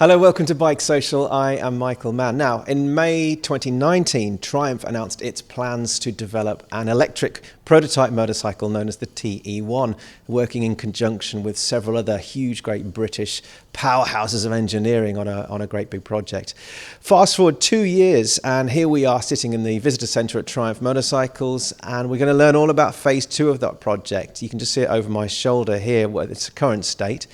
Hello, welcome to BikeSocial. I am Michael Mann. Now, in May 2019, Triumph announced its plans to develop an electric prototype motorcycle known as the TE1, working in conjunction with several other huge, great British powerhouses of engineering on a great big project. Fast forward 2 years, and here we are sitting in the visitor centre at Triumph Motorcycles, and we're going to learn all about phase 2 of that project. You can just see it over my shoulder here, its current state.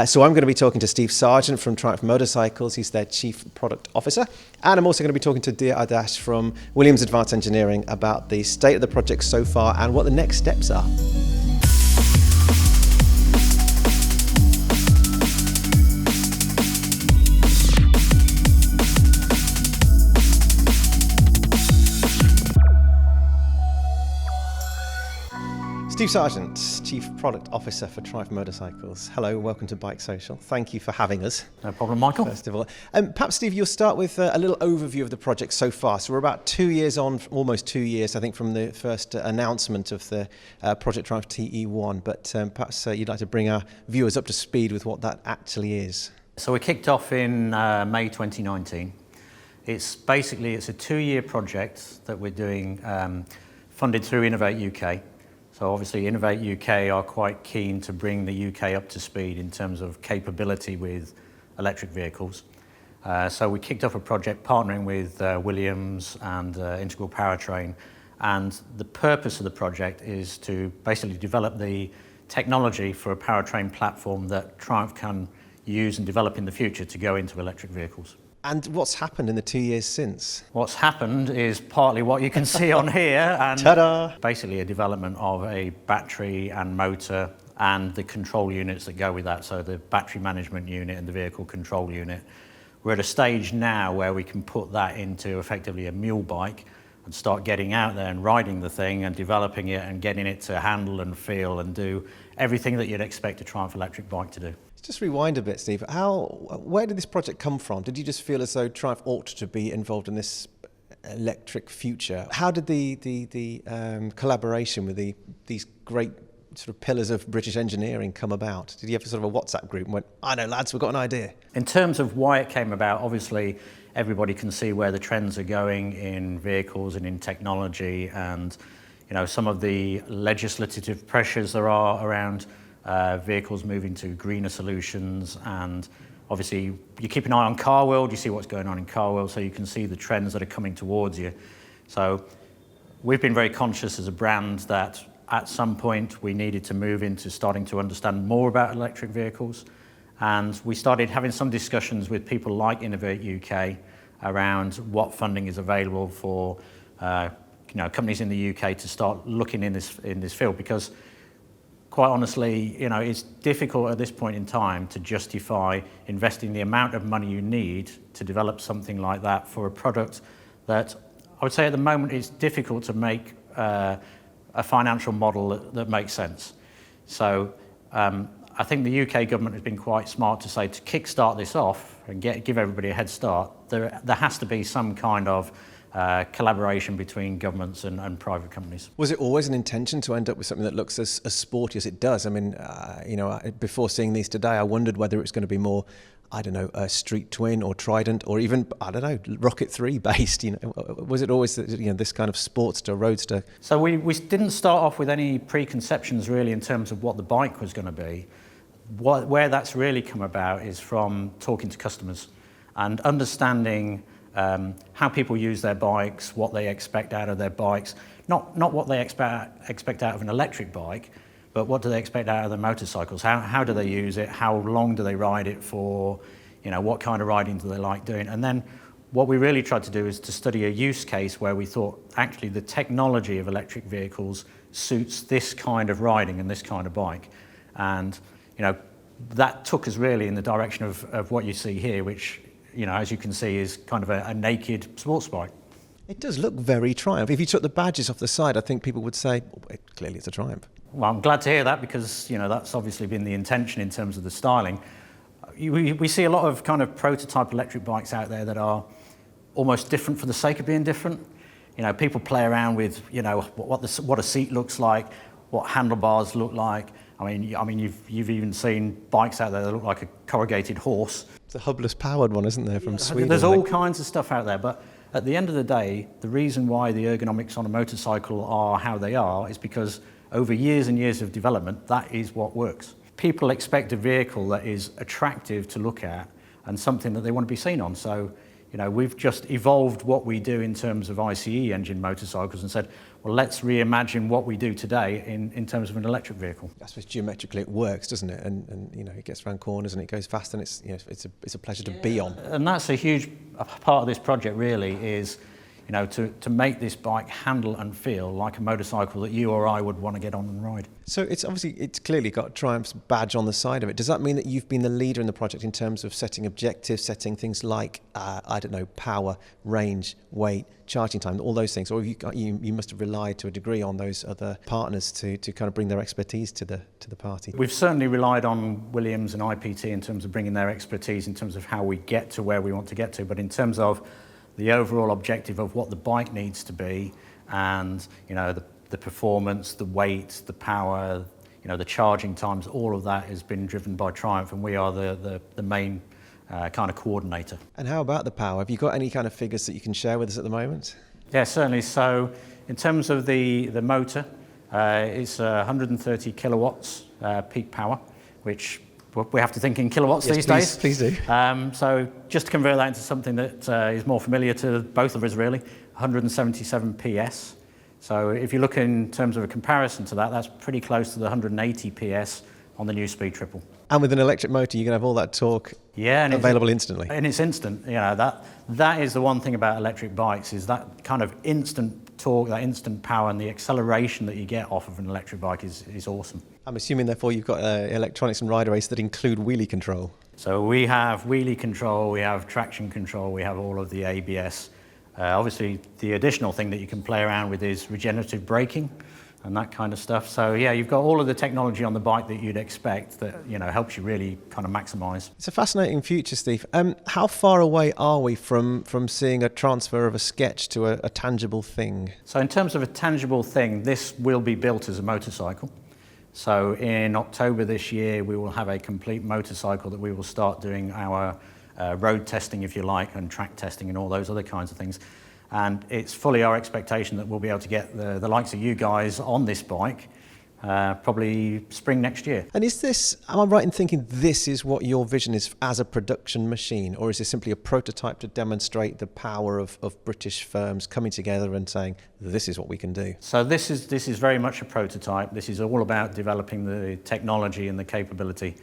So I'm going to be talking to Steve Sargent from Triumph Motorcycles. He's their Chief Product Officer. And I'm also going to be talking to Dyrr Ardash from Williams Advanced Engineering about the state of the project so far and what the next steps are. Steve Sargent, Chief Product Officer for Triumph Motorcycles. Hello, welcome to BikeSocial. Thank you for having us. No problem, Michael. First of all, perhaps Steve, you'll start with a little overview of the project so far. So we're about 2 years on, almost 2 years, I think, from the first announcement of the Project Triumph TE1. But perhaps you'd like to bring our viewers up to speed with what that actually is. So we kicked off in May 2019. It's a 2-year project that we're doing, funded through Innovate UK. So obviously Innovate UK are quite keen to bring the UK up to speed in terms of capability with electric vehicles. So we kicked off a project partnering with Williams and Integral Powertrain. And the purpose of the project is to basically develop the technology for a powertrain platform that Triumph can use and develop in the future to go into electric vehicles. And what's happened in the 2 years since? What's happened is partly what you can see on here, and Ta-da! Basically a development of a battery and motor and the control units that go with that, so the battery management unit and the vehicle control unit. We're at a stage now where we can put that into effectively a mule bike and start getting out there and riding the thing and developing it and getting it to handle and feel and do everything that you'd expect a Triumph electric bike to do. Just rewind a bit, Steve. Where did this project come from? Did you just feel as though Triumph ought to be involved in this electric future? How did the collaboration with these great sort of pillars of British engineering come about? Did you have sort of a WhatsApp group and went, I know lads, we've got an idea? In terms of why it came about, obviously everybody can see where the trends are going in vehicles and in technology, and some of the legislative pressures there are around vehicles moving to greener solutions. And obviously you keep an eye on car world, you see what's going on in car world, so you can see the trends that are coming towards you. So we've been very conscious as a brand that at some point we needed to move into starting to understand more about electric vehicles, and we started having some discussions with people like Innovate UK around what funding is available for companies in the UK to start looking in this field, because quite honestly, it's difficult at this point in time to justify investing the amount of money you need to develop something like that for a product that I would say at the moment it's difficult to make a financial model that makes sense. So I think the UK government has been quite smart to say to kickstart this off and give everybody a head start, there has to be some kind of collaboration between governments and private companies. Was it always an intention to end up with something that looks as sporty as it does? I mean, before seeing these today, I wondered whether it's going to be more, a Street Twin or Trident or even, Rocket 3 based. Was it always this kind of Sportster, Roadster? So we didn't start off with any preconceptions really in terms of what the bike was going to be. Where that's really come about is from talking to customers and understanding how people use their bikes, what they expect out of their bikes, not what they expect out of an electric bike, but what do they expect out of their motorcycles? How do they use it? How long do they ride it for? What kind of riding do they like doing? And then what we really tried to do is to study a use case where we thought actually the technology of electric vehicles suits this kind of riding and this kind of bike. And that took us really in the direction of what you see here, which as you can see, is kind of a naked sports bike. It does look very Triumph. If you took the badges off the side, I think people would say, clearly it's a Triumph. Well, I'm glad to hear that, because that's obviously been the intention in terms of the styling. We see a lot of kind of prototype electric bikes out there that are almost different for the sake of being different. People play around with what a seat looks like, what handlebars look like, You've even seen bikes out there that look like a corrugated horse. It's a hubless powered one, isn't there, from Sweden? There's all kinds of stuff out there, but at the end of the day, the reason why the ergonomics on a motorcycle are how they are is because over years and years of development, that is what works. People expect a vehicle that is attractive to look at and something that they want to be seen on. So, we've just evolved what we do in terms of ICE engine motorcycles and said, well, let's reimagine what we do today in terms of an electric vehicle. I suppose geometrically it works, doesn't it? And it gets around corners and it goes fast, and it's a pleasure to be on. And that's a huge part of this project, really, is to make this bike handle and feel like a motorcycle that you or I would want to get on and ride. So it's clearly got Triumph's badge on the side of it. Does that mean that you've been the leader in the project in terms of setting objectives, setting things like, power, range, weight, charging time, all those things? Or have you must have relied to a degree on those other partners to kind of bring their expertise to the party? We've certainly relied on Williams and IPT in terms of bringing their expertise in terms of how we get to where we want to get to, but in terms of the overall objective of what the bike needs to be, and the performance, the weight, the power, the charging times, all of that has been driven by Triumph, and we are the main kind of coordinator. And how about the power? Have you got any kind of figures that you can share with us at the moment? Yeah, certainly. So in terms of the motor, it's 130 kilowatts peak power, which we have to think in kilowatts these days. Please do. So just to convert that into something that is more familiar to both of us, really, 177 PS. So if you look in terms of a comparison to that, that's pretty close to the 180 PS on the new Speed Triple. And with an electric motor, you can have all that torque available instantly. And it's instant. That is the one thing about electric bikes, is that kind of instant torque, that instant power, and the acceleration that you get off of an electric bike is awesome. I'm assuming, therefore, you've got electronics and rider aids that include wheelie control. So we have wheelie control, we have traction control, we have all of the ABS. Obviously, the additional thing that you can play around with is regenerative braking and that kind of stuff. So yeah, you've got all of the technology on the bike that you'd expect that helps you really kind of maximise. It's a fascinating future, Steve. How far away are we from seeing a transfer of a sketch to a tangible thing? So in terms of a tangible thing, this will be built as a motorcycle. So in October this year, we will have a complete motorcycle that we will start doing our road testing, if you like, and track testing and all those other kinds of things. And it's fully our expectation that we'll be able to get the likes of you guys on this bike probably spring next year. And am I right in thinking this is what your vision is as a production machine, or is this simply a prototype to demonstrate the power of British firms coming together and saying, this is what we can do? So this is very much a prototype. This is all about developing the technology and the capability.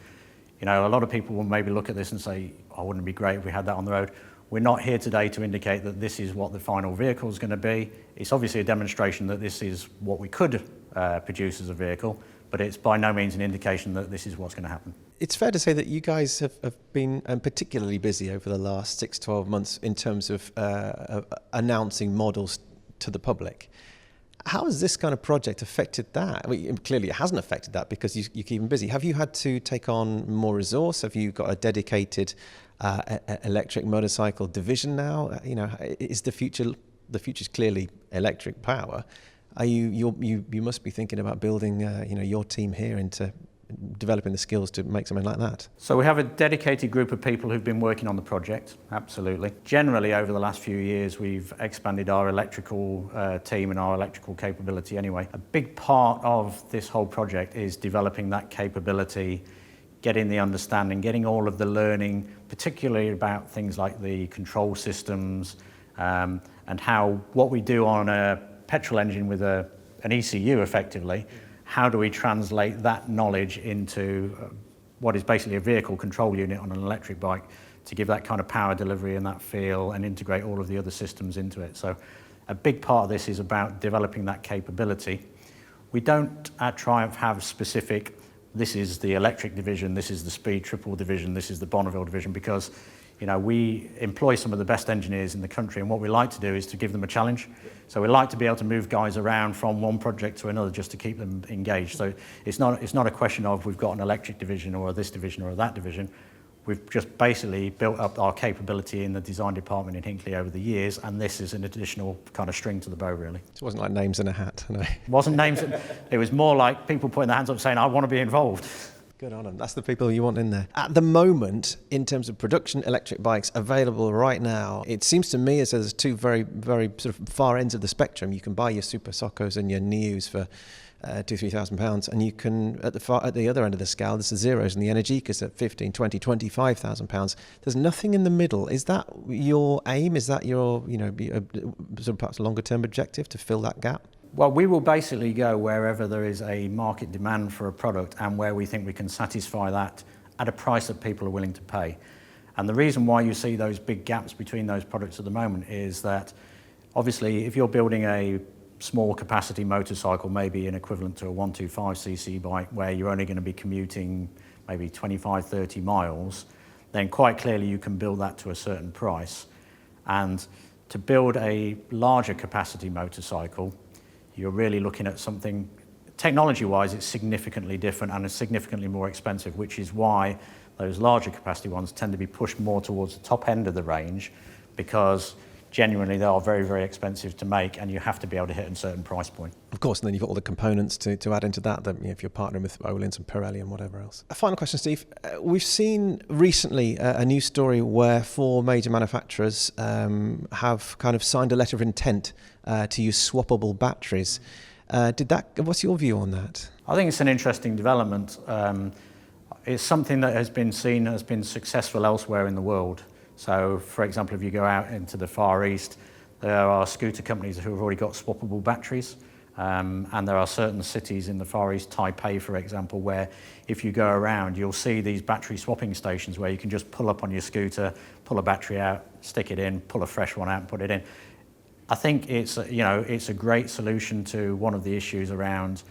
A lot of people will maybe look at this and say, oh, wouldn't it be great if we had that on the road? We're not here today to indicate that this is what the final vehicle is going to be. It's obviously a demonstration that this is what we could produce as a vehicle, but it's by no means an indication that this is what's going to happen. It's fair to say that you guys have been particularly busy over the last 6-12 months in terms of announcing models to the public. How has this kind of project affected that? I mean, clearly it hasn't affected that because you keep them busy. Have you had to take on more resource? Have you got a dedicated electric motorcycle division now? Is the future's clearly electric power? You must be thinking about building your team here into developing the skills to make something like that. So we have a dedicated group of people who've been working on the project, absolutely. Generally, over the last few years, we've expanded our electrical team and our electrical capability anyway. A big part of this whole project is developing that capability, getting the understanding, getting all of the learning, particularly about things like the control systems and how what we do on a petrol engine with an ECU effectively, how do we translate that knowledge into what is basically a vehicle control unit on an electric bike to give that kind of power delivery and that feel and integrate all of the other systems into it. So a big part of this is about developing that capability. We don't at Triumph have specific, this is the electric division, this is the Speed Triple division, this is the Bonneville division, because we employ some of the best engineers in the country, and what we like to do is to give them a challenge. So we like to be able to move guys around from one project to another just to keep them engaged. So it's not a question of we've got an electric division or this division or that division. We've just basically built up our capability in the design department in Hinckley over the years, and this is an additional kind of string to the bow, really. It wasn't like names in a hat, no. It wasn't names, it was more like people putting their hands up saying, I want to be involved. Good on them. That's the people you want in there. At the moment, in terms of production electric bikes available right now, it seems to me as there's two very, very sort of far ends of the spectrum. You can buy your Super Soccos and your Neos for £2,000-3,000, and you can at the other end of the scale, there's the Zeros and the Energicas at £15,000, £20,000, £25,000. There's nothing in the middle. Is that your aim? Is that your sort of perhaps longer term objective to fill that gap? Well, we will basically go wherever there is a market demand for a product and where we think we can satisfy that at a price that people are willing to pay. And the reason why you see those big gaps between those products at the moment is that obviously if you're building a small capacity motorcycle, maybe an equivalent to a 125cc bike where you're only going to be commuting maybe 25, 30 miles, then quite clearly you can build that to a certain price. And to build a larger capacity motorcycle, you're really looking at something, technology-wise, it's significantly different and it's significantly more expensive, which is why those larger capacity ones tend to be pushed more towards the top end of the range, because genuinely they are very, very expensive to make and you have to be able to hit a certain price point. Of course, and then you've got all the components to add into that, if you're partnering with Öhlins and Pirelli and whatever else. A final question, Steve. We've seen recently a news story where 4 major manufacturers have kind of signed a letter of intent to use swappable batteries. What's your view on that? I think it's an interesting development. It's something that has been seen as been successful elsewhere in the world. So, for example, if you go out into the Far East, there are scooter companies who have already got swappable batteries. And there are certain cities in the Far East, Taipei, for example, where if you go around, you'll see these battery swapping stations where you can just pull up on your scooter, pull a battery out, stick it in, pull a fresh one out and put it in. I think it's a great solution to one of the issues around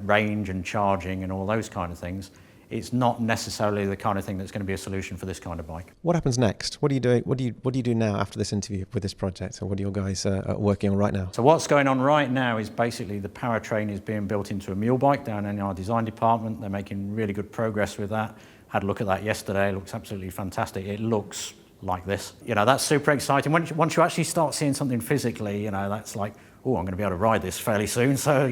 range and charging and all those kind of things. It's not necessarily the kind of thing that's going to be a solution for this kind of bike. What happens next? What do you do? What do you do now after this interview with this project? Or what are your guys working on right now? So what's going on right now is basically the powertrain is being built into a mule bike down in our design department. They're making really good progress with that. Had a look at that yesterday. It looks absolutely fantastic. It looks like this. That's super exciting. Once you actually start seeing something physically, that's like, oh, I'm going to be able to ride this fairly soon. So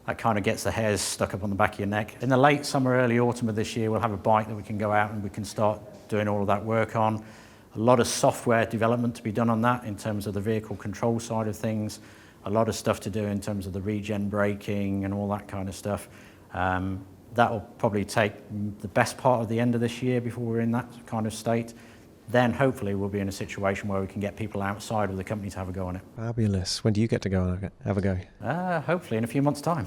that kind of gets the hairs stuck up on the back of your neck. In the late summer, early autumn of this year, we'll have a bike that we can go out and we can start doing all of that work on. A lot of software development to be done on that in terms of the vehicle control side of things. A lot of stuff to do in terms of the regen braking and all that kind of stuff. That will probably take the best part of the end of this year before we're in that kind of state. Then hopefully we'll be in a situation where we can get people outside of the company to have a go on it. Fabulous. When do you get to go and have a go? Hopefully in a few months' time.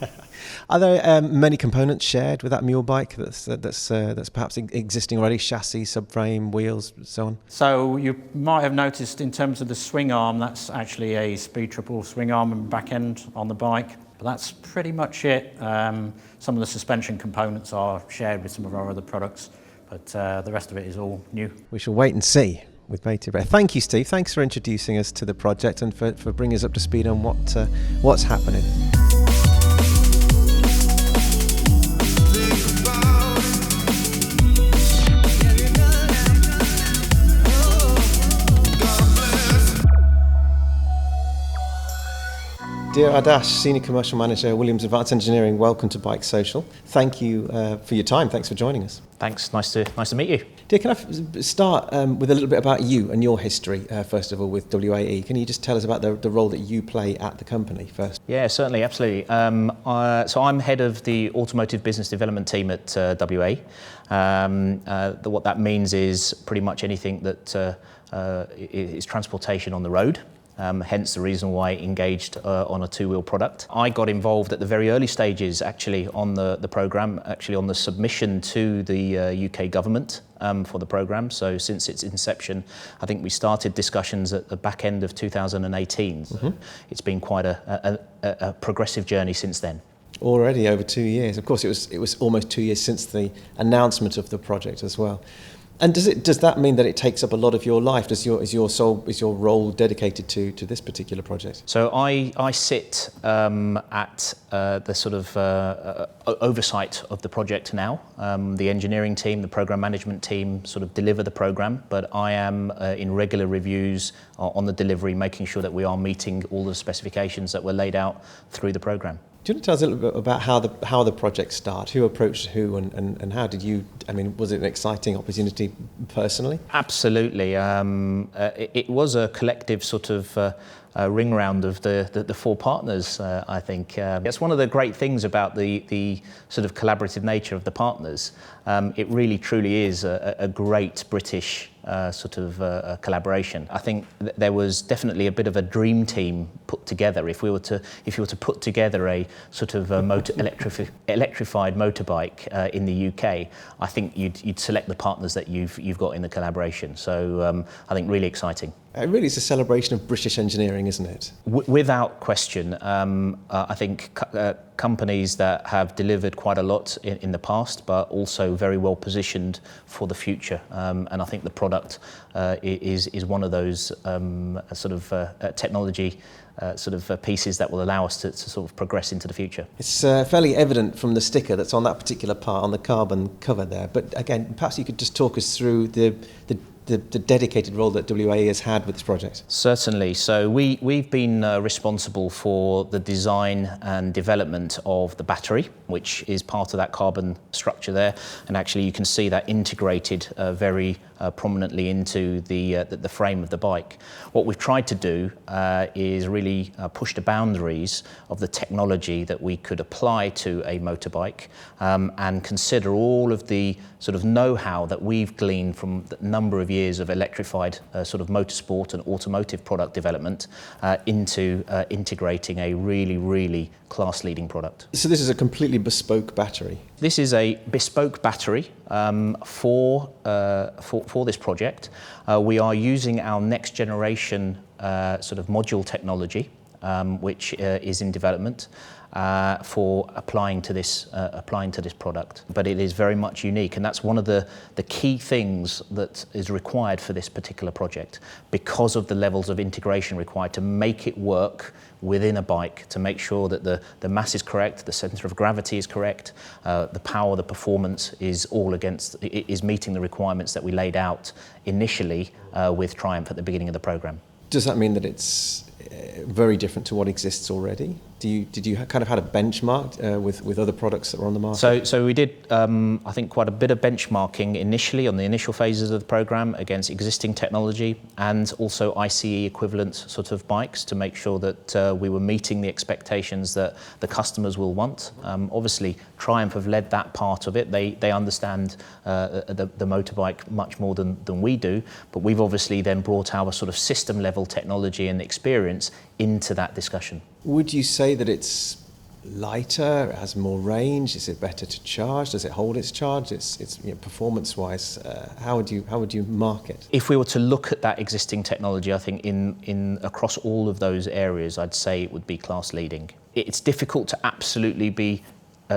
Are there many components shared with that mule bike that's perhaps existing already? Chassis, subframe, wheels, so on? So you might have noticed in terms of the swing arm, that's actually a speed triple swing arm and back end on the bike. But that's pretty much it. Some of the suspension components are shared with some of our other products. But the rest of it is all new. We shall wait and see with bated breath. Thank you, Steve. Thanks for introducing us to the project and for bringing us up to speed on what's happening. Dyrr Ardash, Senior Commercial Manager, Williams Advanced Engineering, welcome to BikeSocial. Thank you for your time. Thanks for joining us. Thanks. Nice to meet you. Dyrr, can I start with a little bit about you and your history, first of all, with WAE? Can you just tell us about the role that you play at the company first? Yeah, certainly, absolutely. So I'm head of the Automotive Business Development team at WAE. What that means is pretty much anything that is transportation on the road. Hence the reason why I engaged on a two-wheel product. I got involved at the very early stages actually on the programme, actually on the submission to the UK government for the programme. So since its inception, I think we started discussions at the back end of 2018. So it's been quite a progressive journey since then. Already over 2 years. Of course, it was almost 2 years since the announcement of the project as well. And does that mean that it takes up a lot of your life? Is your role dedicated to this particular project? So I sit at the sort of oversight of the project now. The engineering team, the program management team sort of deliver the program, but I am in regular reviews on the delivery, making sure that we are meeting all the specifications that were laid out through the program. Do you want to tell us a little bit about how the project started? Who approached who, and how did you? I mean, was it an exciting opportunity personally? Absolutely. It was a collective sort of ring round of the four partners. I think that's one of the great things about the sort of collaborative nature of the partners. It really truly is a great British sort of collaboration. I think there was definitely a bit of a dream team put together. If you were to put together a sort of electrified motorbike in the UK, I think you'd select the partners that you've got in the collaboration. So I think really exciting. It really is a celebration of British engineering, isn't it? Without question. I think companies that have delivered quite a lot in the past, but also very well positioned for the future. And I think the product is one of those sort of technology pieces that will allow us to sort of progress into the future. It's fairly evident from the sticker that's on that particular part on the carbon cover there. But again, perhaps you could just talk us through the dedicated role that WA has had with this project. Certainly. So we've been responsible for the design and development of the battery, which is part of that carbon structure there. And actually you can see that integrated very prominently into the frame of the bike. What we've tried to do is really push the boundaries of the technology that we could apply to a motorbike and consider all of the sort of know-how that we've gleaned from the number of years of electrified sort of motorsport and automotive product development into integrating a really, really class-leading product. So this is a completely bespoke battery? This is a bespoke battery for this project. We are using our next generation sort of module technology, which is in development for applying to this product. But it is very much unique, and that's one of the key things that is required for this particular project, because of the levels of integration required to make it work within a bike, to make sure that the mass is correct, the center of gravity is correct, the power, the performance is meeting the requirements that we laid out initially with Triumph at the beginning of the program. Does that mean that it's very different to what exists already? Did you kind of had a benchmark with other products that were on the market? So we did, I think, quite a bit of benchmarking initially on the initial phases of the program against existing technology and also ICE equivalent sort of bikes to make sure that we were meeting the expectations that the customers will want. Obviously, Triumph have led that part of it. They understand the motorbike much more than we do, but we've obviously then brought our sort of system level technology and experience into that discussion. Would you say that it's lighter, it has more range? Is it better to charge? Does it hold its charge? It's performance-wise, how would you mark it? If we were to look at that existing technology, I think in across all of those areas, I'd say it would be class leading. It's difficult to absolutely be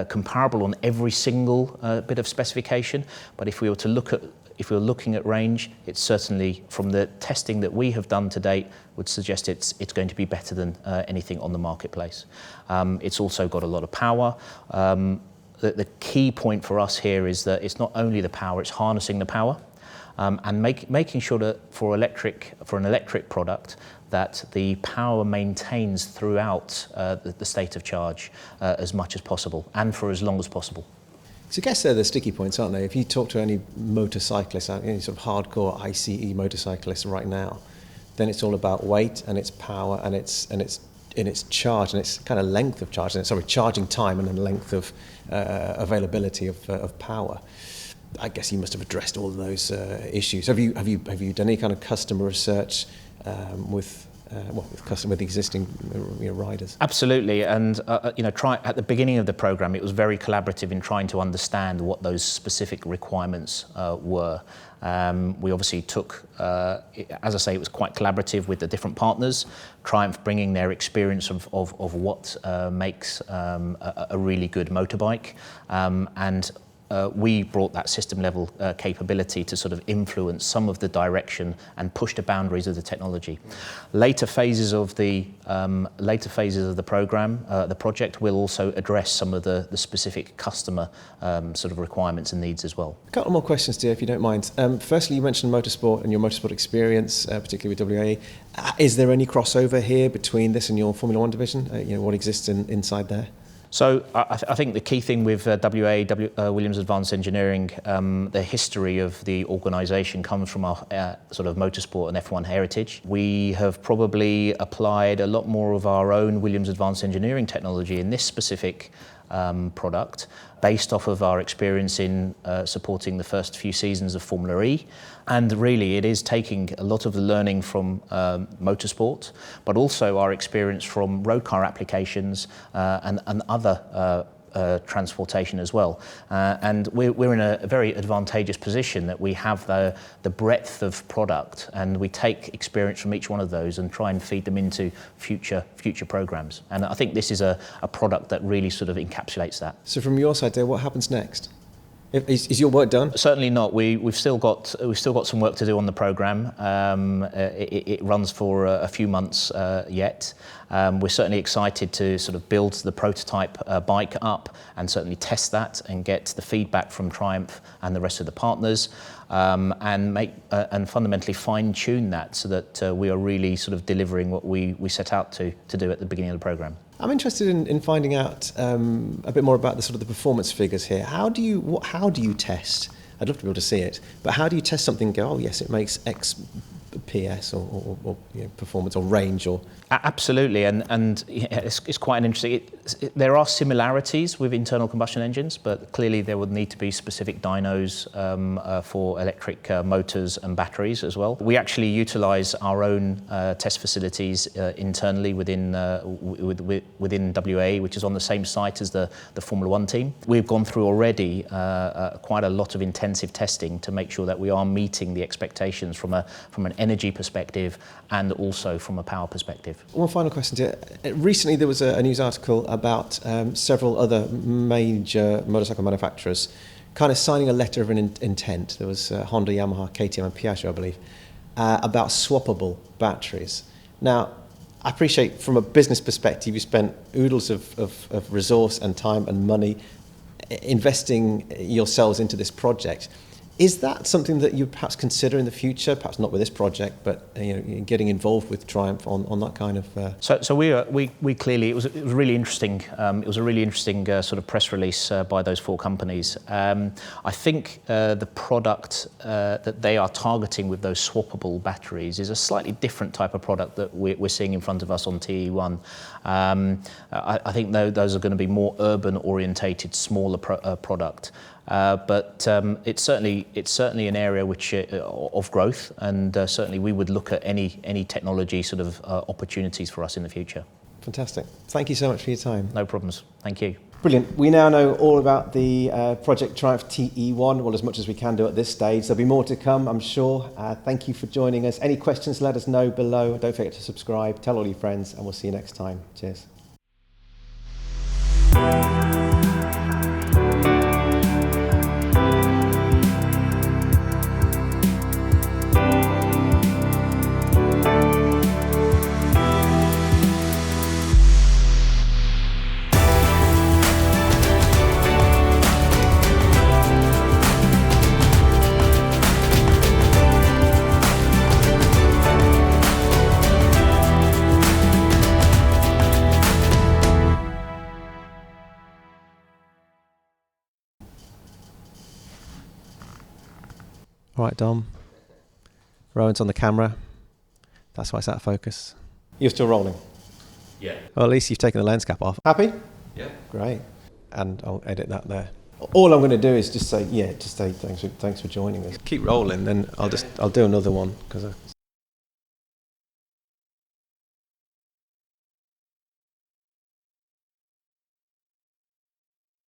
comparable on every single bit of specification, but if we were looking at range, it's certainly, from the testing that we have done to date, would suggest it's going to be better than anything on the marketplace. It's also got a lot of power. The key point for us here is that it's not only the power, it's harnessing the power and making sure that for an electric product that the power maintains throughout the state of charge as much as possible and for as long as possible. So I guess they're the sticky points, aren't they? If you talk to any motorcyclist, any sort of hardcore ICE motorcyclist right now, then it's all about weight and its power and its charge and its kind of length of charge, charging time and then length of availability of power. I guess you must have addressed all of those issues. Have you done any kind of customer research with existing riders? Absolutely, and at the beginning of the program, it was very collaborative in trying to understand what those specific requirements were. We obviously took, as I say, it was quite collaborative with the different partners. Triumph bringing their experience of what makes a really good motorbike, and we brought that system level capability to sort of influence some of the direction and push the boundaries of the technology. Later phases of the program, the project will also address some of the specific customer sort of requirements and needs as well. A couple more questions, dear, if you don't mind. Firstly, you mentioned motorsport and your motorsport experience, particularly with WAE. Is there any crossover here between this and your Formula One division? What exists inside there? So I think the key thing with Williams Advanced Engineering, the history of the organisation comes from our sort of motorsport and F1 heritage. We have probably applied a lot more of our own Williams Advanced Engineering technology in this specific product, based off of our experience in supporting the first few seasons of Formula E. And really it is taking a lot of the learning from motorsport, but also our experience from road car applications and other transportation as well. And we're in a very advantageous position that we have the breadth of product, and we take experience from each one of those and try and feed them into future programs. And I think this is a product that really sort of encapsulates that. So from your side there, what happens next? Is your work done? Certainly not. We've still got some work to do on the program. It runs for a few months yet. We're certainly excited to sort of build the prototype bike up and certainly test that and get the feedback from Triumph and the rest of the partners, and fundamentally fine-tune that so that we are really sort of delivering what we set out to do at the beginning of the program. I'm interested in finding out a bit more about the sort of the performance figures here. How do you test? I'd love to be able to see it, but how do you test something and go, oh yes, it makes X PS or performance or range or? Absolutely, and it's quite an interesting. There are similarities with internal combustion engines, but clearly there would need to be specific dynos for electric motors and batteries as well. We actually utilise our own test facilities internally within WA, which is on the same site as the Formula One team. We've gone through already quite a lot of intensive testing to make sure that we are meeting the expectations from an energy perspective and also from a power perspective. One final question to you. Recently there was a news article about several other major motorcycle manufacturers kind of signing a letter of an intent. There was Honda, Yamaha, KTM and Piaggio, I believe, about swappable batteries. Now, I appreciate from a business perspective you spent oodles of resource and time and money investing yourselves into this project. Is that something that you perhaps consider in the future? Perhaps not with this project, but getting involved with Triumph on that kind of. So we clearly it was really interesting. It was a really interesting sort of press release by those four companies. I think the product that they are targeting with those swappable batteries is a slightly different type of product that we're seeing in front of us on TE1. I think those are going to be more urban orientated, smaller product. But it's certainly an area which of growth, and certainly we would look at any technology sort of opportunities for us in the future. Fantastic. Thank you so much for your time. No problems. Thank you. Brilliant. We now know all about the Project Triumph TE1, well, as much as we can do at this stage. There'll be more to come, I'm sure. Thank you for joining us. Any questions, let us know below. Don't forget to subscribe, tell all your friends, and we'll see you next time. Cheers. All right, Dom. Rowan's on the camera. That's why it's out of focus. You're still rolling? Yeah. Well, at least you've taken the lens cap off. Happy? Yeah. Great. And I'll edit that there. All I'm going to do is just say thanks for joining us. Keep rolling, then I'll do another one because